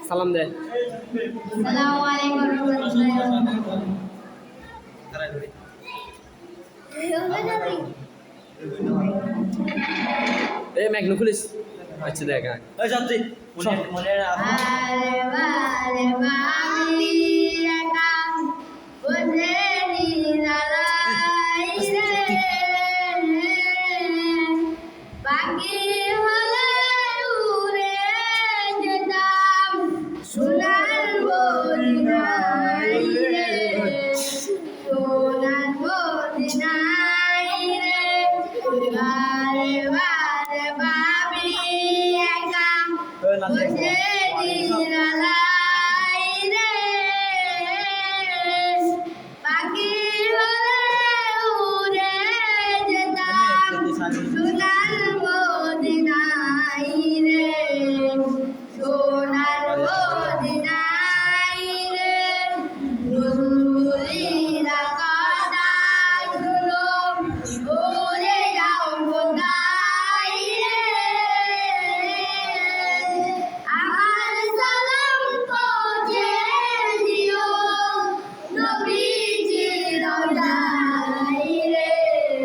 সালাম দে। আসসালামু আলাইকুম ওয়া রাহমাতুল্লাহি এই ম্যাগনো খুলিস আচ্ছা দেখ ওই যাত্রী মনে আরে বারে বাবি একা বসে নিরালাই রে বাকি হলে উড়ে যেতাম সোনার মদিনায় রে সোনার মদিনায় রে বারে বারে বাবি একা বসে নিরালা